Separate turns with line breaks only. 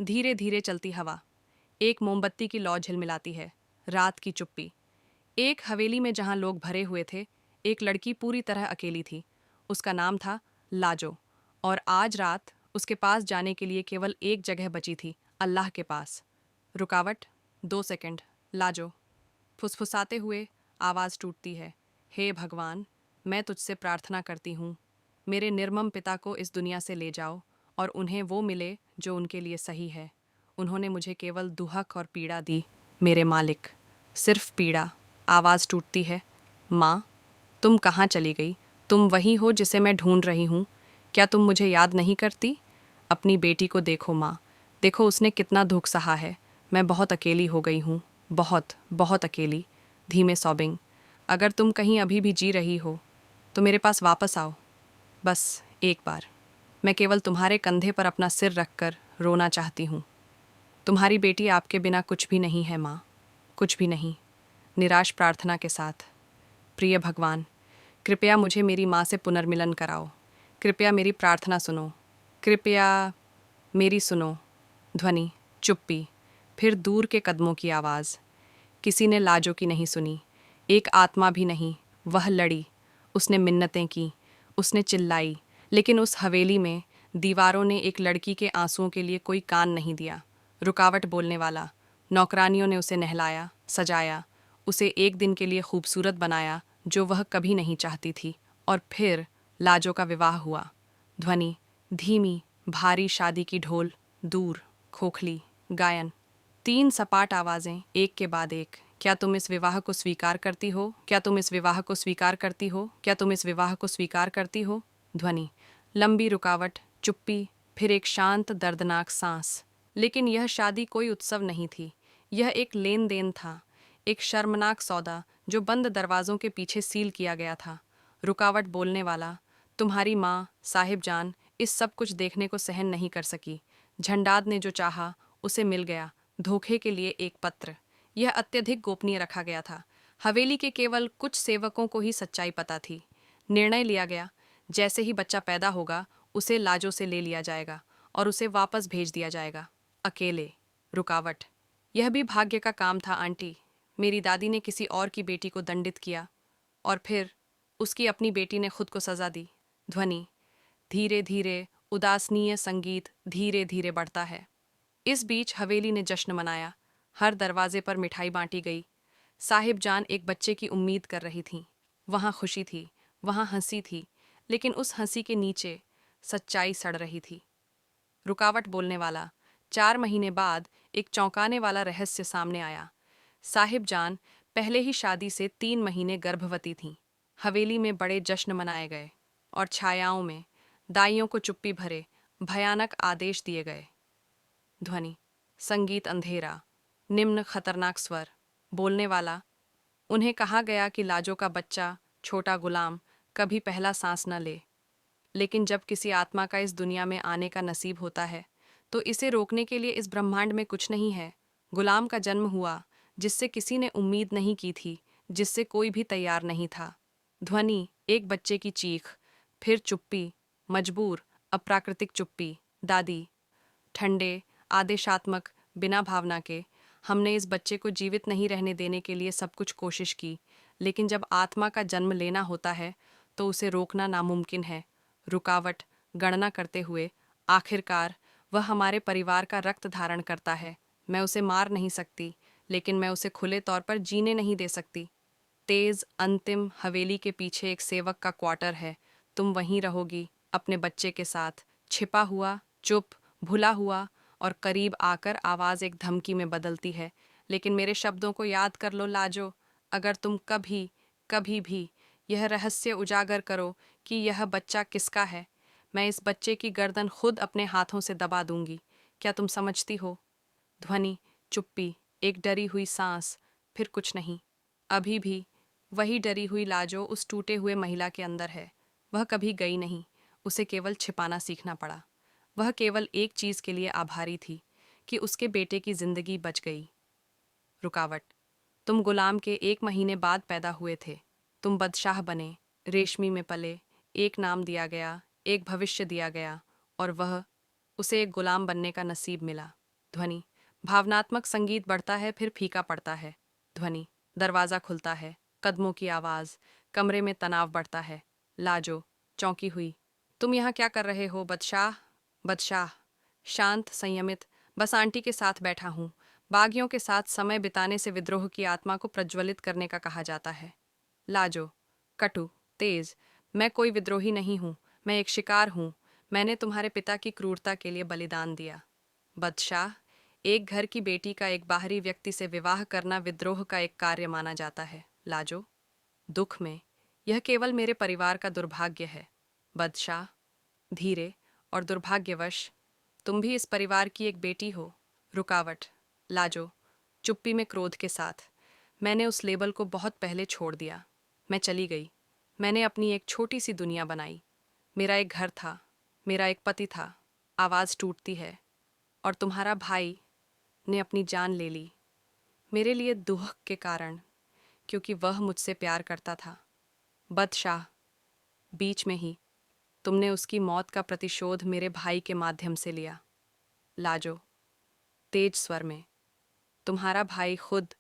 धीरे धीरे चलती हवा, एक मोमबत्ती की लौ झिलमिलाती है। रात की चुप्पी। एक हवेली में जहां लोग भरे हुए थे, एक लड़की पूरी तरह अकेली थी। उसका नाम था लाजो, और आज रात उसके पास जाने के लिए केवल एक जगह बची थी, अल्लाह के पास। रुकावट, 2 सेकंड। लाजो फुसफुसाते हुए आवाज़ टूटती है। हे भगवान, मैं तुझसे प्रार्थना करती हूँ, मेरे निर्मम पिता को इस दुनिया से ले जाओ और उन्हें वो मिले जो उनके लिए सही है। उन्होंने मुझे केवल दुहक और पीड़ा दी, मेरे मालिक, सिर्फ पीड़ा। आवाज़ टूटती है। माँ, तुम कहाँ चली गई? तुम वही हो जिसे मैं ढूंढ रही हूँ। क्या तुम मुझे याद नहीं करती? अपनी बेटी को देखो माँ, देखो उसने कितना दुख सहा है। मैं बहुत अकेली हो गई हूँ, बहुत बहुत अकेली। धीमे सॉबिंग। अगर तुम कहीं अभी भी जी रही हो तो मेरे पास वापस आओ, बस एक बार। मैं केवल तुम्हारे कंधे पर अपना सिर रखकर रोना चाहती हूँ। तुम्हारी बेटी आपके बिना कुछ भी नहीं है माँ, कुछ भी नहीं। निराश प्रार्थना के साथ, प्रिय भगवान, कृपया मुझे मेरी माँ से पुनर्मिलन कराओ। कृपया मेरी प्रार्थना सुनो, कृपया मेरी सुनो। ध्वनि, चुप्पी। फिर दूर के कदमों की आवाज़। किसी ने लाजो की नहीं सुनी, एक आत्मा भी नहीं। वह लड़ी, उसने मिन्नतें की, उसने चिल्लाई, लेकिन उस हवेली में दीवारों ने एक लड़की के आंसुओं के लिए कोई कान नहीं दिया। रुकावट बोलने वाला। नौकरानियों ने उसे नहलाया, सजाया, उसे एक दिन के लिए खूबसूरत बनाया जो वह कभी नहीं चाहती थी। और फिर लाजो का विवाह हुआ। ध्वनि, धीमी, भारी शादी की ढोल, दूर, खोखली, गायन। 3 सपाट आवाज़ें, एक के बाद एक। क्या तुम इस विवाह को स्वीकार करती हो? क्या तुम इस विवाह को स्वीकार करती हो? क्या तुम इस विवाह को स्वीकार करती हो? ध्वनि, लंबी रुकावट, चुप्पी, फिर एक शांत दर्दनाक सांस। लेकिन यह शादी कोई उत्सव नहीं थी, यह एक लेन देन था, एक शर्मनाक सौदा जो बंद दरवाजों के पीछे सील किया गया था। रुकावट बोलने वाला। तुम्हारी माँ, साहिब जान, इस सब कुछ देखने को सहन नहीं कर सकी। झंडाद ने जो चाहा उसे मिल गया, धोखे के लिए एक पत्र। यह अत्यधिक गोपनीय रखा गया था। हवेली के केवल कुछ सेवकों को ही सच्चाई पता थी। निर्णय लिया गया, जैसे ही बच्चा पैदा होगा उसे लाजो से ले लिया जाएगा और उसे वापस भेज दिया जाएगा, अकेले। रुकावट, यह भी भाग्य का काम था आंटी। मेरी दादी ने किसी और की बेटी को दंडित किया और फिर उसकी अपनी बेटी ने खुद को सजा दी। ध्वनि, धीरे धीरे उदासनीय संगीत धीरे धीरे बढ़ता है। इस बीच हवेली ने जश्न मनाया, हर दरवाजे पर मिठाई बांटी गई। साहिब जान एक बच्चे की उम्मीद कर रही थीं। वहाँ खुशी थी, वहाँ हंसी थी, लेकिन उस हंसी के नीचे सच्चाई सड़ रही थी। रुकावट बोलने वाला। 4 महीने बाद एक चौंकाने वाला रहस्य सामने आया। साहिब जान पहले ही शादी से 3 महीने गर्भवती थीं। हवेली में बड़े जश्न मनाए गए और छायाओं में दाइयों को चुप्पी भरे भयानक आदेश दिए गए। ध्वनि, संगीत अंधेरा, निम्न खतरनाक स्वर। बोलने वाला। उन्हें कहा गया कि लाजो का बच्चा, छोटा गुलाम, कभी पहला सांस न ले। लेकिन जब किसी आत्मा का इस दुनिया में आने का नसीब होता है तो इसे रोकने के लिए इस ब्रह्मांड में कुछ नहीं है। गुलाम का जन्म हुआ, जिससे किसी ने उम्मीद नहीं की थी, जिससे कोई भी तैयार नहीं था। ध्वनि, एक बच्चे की चीख, फिर चुप्पी, मजबूर, अप्राकृतिक चुप्पी। दादी, ठंडे, आदेशात्मक, बिना भावना के। हमने इस बच्चे को जीवित नहीं रहने देने के लिए सब कुछ कोशिश की, लेकिन जब आत्मा का जन्म लेना होता है तो उसे रोकना नामुमकिन है। रुकावट, गणना करते हुए, आखिरकार वह हमारे परिवार का रक्त धारण करता है। मैं उसे मार नहीं सकती, लेकिन मैं उसे खुले तौर पर जीने नहीं दे सकती। तेज, अंतिम। हवेली के पीछे एक सेवक का क्वार्टर है। तुम वहीं रहोगी, अपने बच्चे के साथ, छिपा हुआ, चुप, भुला हुआ। और करीब आकर आवाज़ एक धमकी में बदलती है, लेकिन मेरे शब्दों को याद कर लो लाजो। अगर तुम कभी, कभी भी यह रहस्य उजागर करो कि यह बच्चा किसका है, मैं इस बच्चे की गर्दन खुद अपने हाथों से दबा दूंगी। क्या तुम समझती हो? ध्वनि, चुप्पी, एक डरी हुई सांस, फिर कुछ नहीं। अभी भी वही डरी हुई लाजो उस टूटे हुए महिला के अंदर है। वह कभी गई नहीं, उसे केवल छिपाना सीखना पड़ा। वह केवल एक चीज के लिए आभारी थी, कि उसके बेटे की जिंदगी बच गई। रुकावट, तुम गुलाम के 1 महीने बाद पैदा हुए थे। तुम बदशाह बने, रेशमी में पले, एक नाम दिया गया, एक भविष्य दिया गया, और वह, उसे एक गुलाम बनने का नसीब मिला। ध्वनि। भावनात्मक संगीत बढ़ता है फिर फीका पड़ता है। ध्वनि। दरवाज़ा खुलता है, कदमों की आवाज़, कमरे में तनाव बढ़ता है। लाजो चौंकी हुई। तुम यहाँ क्या कर रहे हो बदशाह? बदशाह शांत संयमित। बस आंटी के साथ बैठा हूँ। बागियों के साथ समय बिताने से विद्रोह की आत्मा को प्रज्वलित करने का कहा जाता है। लाजो कटु तेज। मैं कोई विद्रोही नहीं हूँ, मैं एक शिकार हूँ। मैंने तुम्हारे पिता की क्रूरता के लिए बलिदान दिया। बदशाह एक घर की बेटी का एक बाहरी व्यक्ति से विवाह करना विद्रोह का एक कार्य माना जाता है। लाजो दुख में, यह केवल मेरे परिवार का दुर्भाग्य है। बदशाह धीरे और दुर्भाग्यवश, तुम भी इस परिवार की एक बेटी हो। रुकावट। लाजो चुप्पी में क्रोध के साथ, मैंने उस लेबल को बहुत पहले छोड़ दिया। मैं चली गई। मैंने अपनी एक छोटी सी दुनिया बनाई। मेरा एक घर था, मेरा एक पति था। आवाज़ टूटती है। और तुम्हारा भाई ने अपनी जान ले ली, मेरे लिए दुख के कारण, क्योंकि वह मुझसे प्यार करता था। बदशाह बीच में ही, तुमने उसकी मौत का प्रतिशोध मेरे भाई के माध्यम से लिया। लाजो तेज स्वर में, तुम्हारा भाई खुद